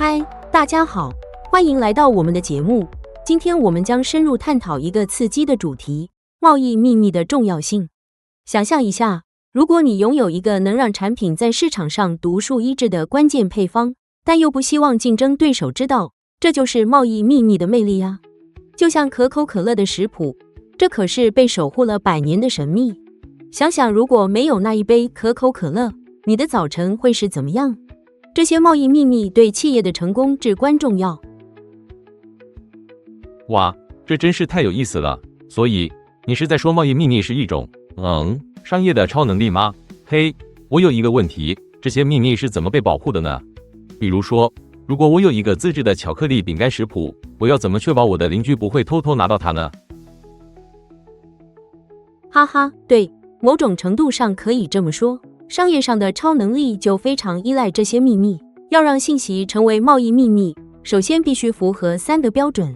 嗨，大家好，欢迎来到我们的节目。今天我们将深入探讨一个刺激的主题：贸易秘密的重要性。想象一下，如果你拥有一个能让产品在市场上独树一帜的关键配方，但又不希望竞争对手知道，这就是贸易秘密的魅力啊！就像可口可乐的食谱，这可是被守护了100年的神秘。想想如果没有那一杯可口可乐，你的早晨会是怎么样？这些贸易秘密对企业的成功至关重要。哇，这真是太有意思了。所以，你是在说贸易秘密是一种商业的超能力吗？嘿，我有一个问题，这些秘密是怎么被保护的呢？比如说，如果我有一个自制的巧克力饼干食谱，我要怎么确保我的邻居不会偷偷拿到它呢？哈哈，对，某种程度上可以这么说。商业上的超能力就非常依赖这些秘密。要让信息成为贸易秘密，首先必须符合3个标准。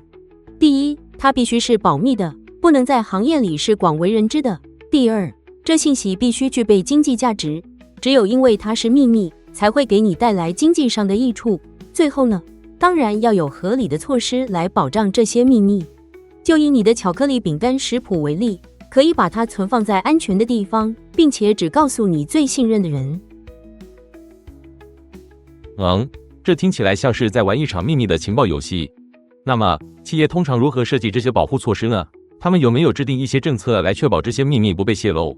第一，它必须是保密的，不能在行业里是广为人知的。第二，这信息必须具备经济价值，只有因为它是秘密，才会给你带来经济上的益处。最后呢，当然要有合理的措施来保障这些秘密。就以你的巧克力饼干食谱为例，可以把它存放在安全的地方，并且只告诉你最信任的人。这听起来像是在玩一场秘密的情报游戏。那么，企业通常如何设计这些保护措施呢？他们有没有制定一些政策来确保这些秘密不被泄露？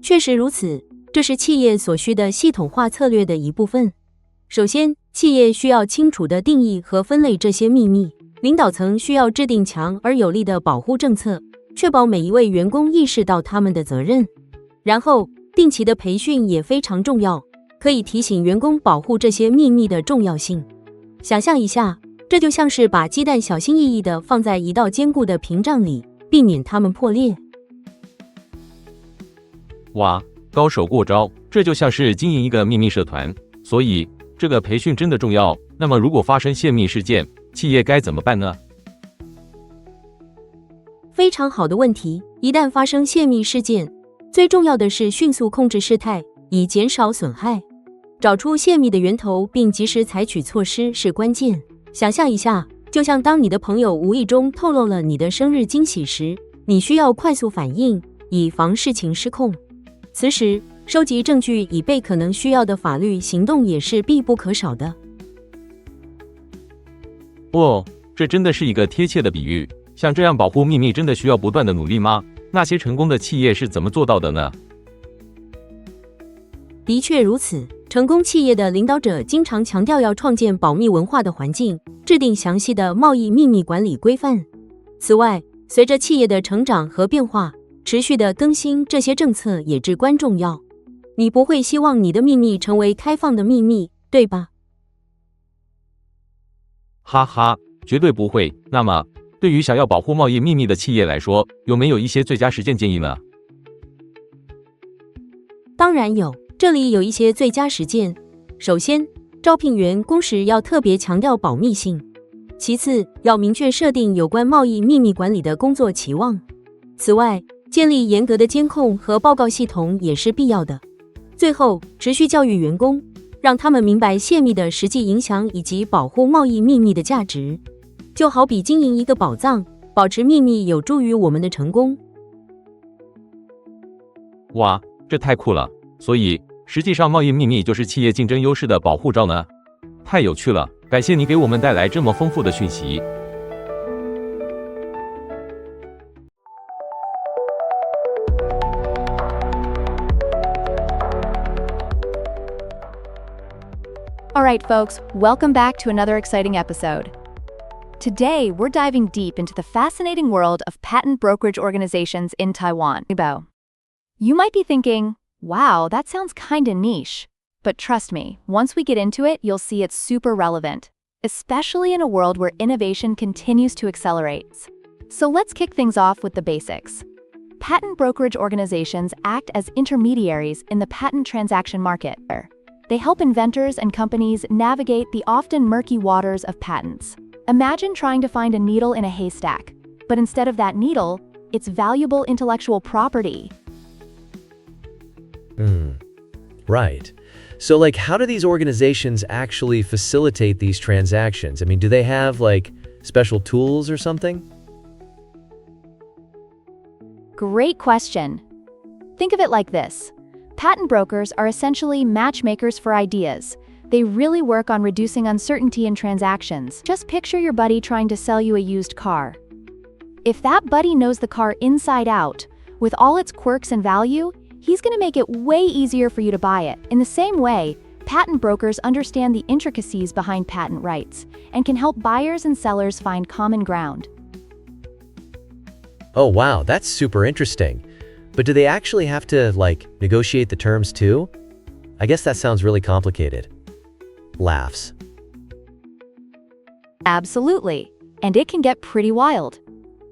确实如此，这是企业所需的系统化策略的一部分。首先，企业需要清楚地定义和分类这些秘密。领导层需要制定强而有力的保护政策，确保每一位员工意识到他们的责任。然后，定期的培训也非常重要，可以提醒员工保护这些秘密的重要性。想象一下，这就像是把鸡蛋小心翼翼地放在一道坚固的屏障里，避免它们破裂。哇，高手过招，这就像是经营一个秘密社团。所以，这个培训真的重要。那么，如果发生泄密事件，企业该怎么办呢？非常好的问题。一旦发生泄密事件，最重要的是迅速控制事态，以减少损害。找出泄密的源头并及时采取措施是关键。想象一下，就像当你的朋友无意中透露了你的生日惊喜时，你需要快速反应，以防事情失控。此时，收集证据以备可能需要的法律行动也是必不可少的。这真的是一个贴切的比喻。像这样保护秘密真的需要不断的努力吗？那些成功的企业是怎么做到的呢？的确如此，成功企业的领导者经常强调要创建保密文化的环境，制定详细的贸易秘密管理规范。此外，随着企业的成长和变化，持续的更新这些政策也至关重要。你不会希望你的秘密成为开放的秘密，对吧？哈哈，绝对不会。那么，对于想要保护贸易秘密的企业来说，有没有一些最佳实践建议呢？当然有，这里有一些最佳实践。首先，招聘员工时要特别强调保密性。其次，要明确设定有关贸易秘密管理的工作期望。此外，建立严格的监控和报告系统也是必要的。最后，持续教育员工，让他们明白泄密的实际影响以及保护贸易秘密的价值。就好比经营一个宝藏，保持秘密有助于我们的成功。哇，这太酷了！所以，实际上贸易秘密就是企业竞争优势的保护罩呢？太有趣了，感谢你给我们带来这么丰富的讯息。All right, folks, welcome back to another exciting episode. Today, we're diving deep into the fascinating world of patent brokerage organizations in Taiwan. You might be thinking, wow, that sounds kinda niche. But trust me, once we get into it, you'll see it's super relevant, especially in a world where innovation continues to accelerate. So let's kick things off with the basics. Patent brokerage organizations act as intermediaries in the patent transaction market. They help inventors and companies navigate the often murky waters of patents. Imagine trying to find a needle in a haystack, but instead of that needle, it's valuable intellectual property. Right. So, how do these organizations actually facilitate these transactions? I mean, do they have, special tools or something? Great question. Think of it like this. Patent brokers are essentially matchmakers for ideas. They really work on reducing uncertainty in transactions. Just picture your buddy trying to sell you a used car. If that buddy knows the car inside out, with all its quirks and value, he's going to make it way easier for you to buy it. In the same way, patent brokers understand the intricacies behind patent rights and can help buyers and sellers find common ground. Oh, wow, that's super interesting. But do they actually have to, negotiate the terms too? I guess that sounds really complicated. Laughs. Absolutely. And it can get pretty wild.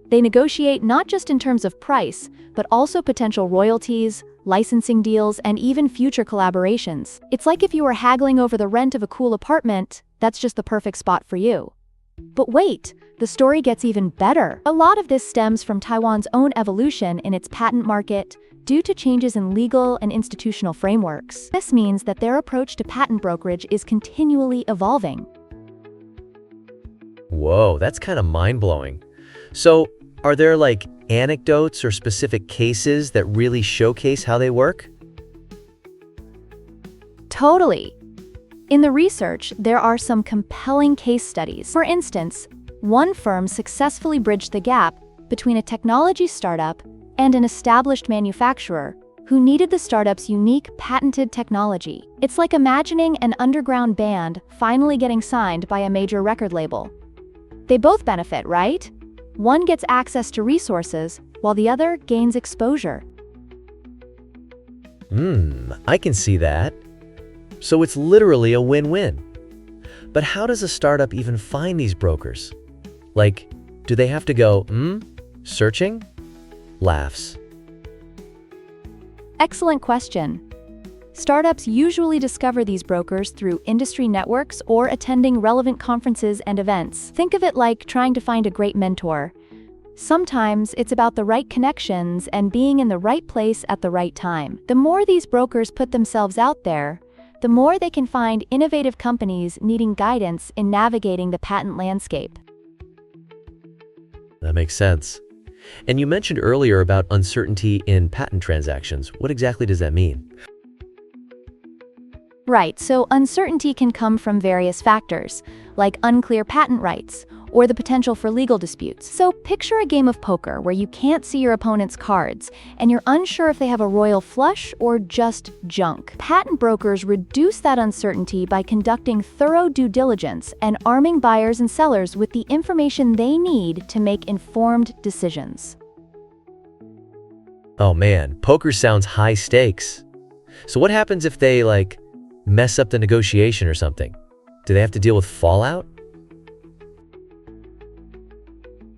They negotiate not just in terms of price, but also potential royalties, licensing deals, and even future collaborations. It's like if you were haggling over the rent of a cool apartment, that's just the perfect spot for you. But wait, the story gets even better. A lot of this stems from Taiwan's own evolution in its patent market due to changes in legal and institutional frameworks. This means that their approach to patent brokerage is continually evolving. Whoa, that's kind of mind-blowing. So, are there, anecdotes or specific cases that really showcase how they work? Totally. In the research, there are some compelling case studies. For instance, one firm successfully bridged the gap between a technology startup and an established manufacturer who needed the startup's unique patented technology. It's like imagining an underground band finally getting signed by a major record label. They both benefit, right? One gets access to resources, while the other gains exposure. I can see that. So it's literally a win-win. But how does a startup even find these brokers? Do they have to go, searching? Laughs. Excellent question. Startups usually discover these brokers through industry networks or attending relevant conferences and events. Think of it like trying to find a great mentor. Sometimes it's about the right connections and being in the right place at the right time. The more these brokers put themselves out there, the more they can find innovative companies needing guidance in navigating the patent landscape. That makes sense. And you mentioned earlier about uncertainty in patent transactions. What exactly does that mean? Right, so uncertainty can come from various factors, like unclear patent rights, or the potential for legal disputes. So picture a game of poker where you can't see your opponent's cards, and you're unsure if they have a royal flush or just junk. Patent brokers reduce that uncertainty by conducting thorough due diligence and arming buyers and sellers with the information they need to make informed decisions. Oh man, poker sounds high stakes. So what happens if they, mess up the negotiation or something? Do they have to deal with fallout?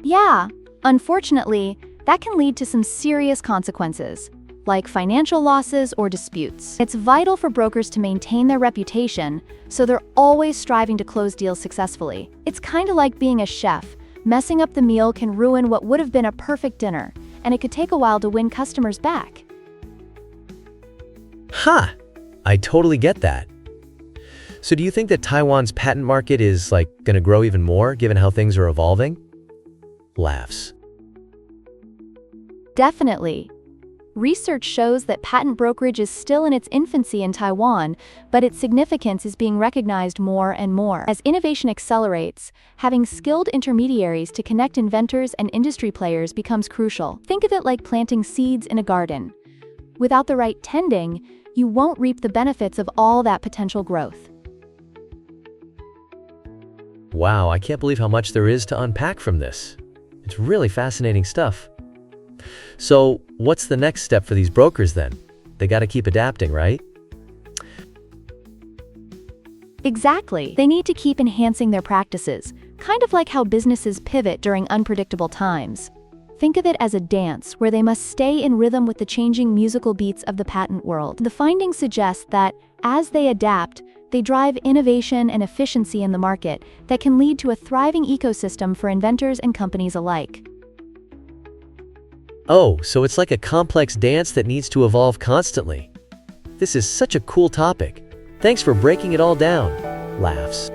Yeah, unfortunately, that can lead to some serious consequences, like financial losses or disputes. It's vital for brokers to maintain their reputation, so they're always striving to close deals successfully. It's kind of like being a chef. Messing up the meal can ruin what would have been a perfect dinner, and it could take a while to win customers back. I totally get that. So do you think that Taiwan's patent market is, going to grow even more, given how things are evolving? Laughs. Definitely. Research shows that patent brokerage is still in its infancy in Taiwan, but its significance is being recognized more and more. As innovation accelerates, having skilled intermediaries to connect inventors and industry players becomes crucial. Think of it like planting seeds in a garden. Without the right tending, you won't reap the benefits of all that potential growth. Wow, I can't believe how much there is to unpack from this. It's really fascinating stuff. So, what's the next step for these brokers then? They got to keep adapting, right? Exactly. They need to keep enhancing their practices, kind of like how businesses pivot during unpredictable times. Think of it as a dance where they must stay in rhythm with the changing musical beats of the patent world. The findings suggest that, as they adapt, they drive innovation and efficiency in the market that can lead to a thriving ecosystem for inventors and companies alike. Oh, so it's like a complex dance that needs to evolve constantly. This is such a cool topic. Thanks for breaking it all down. Laughs.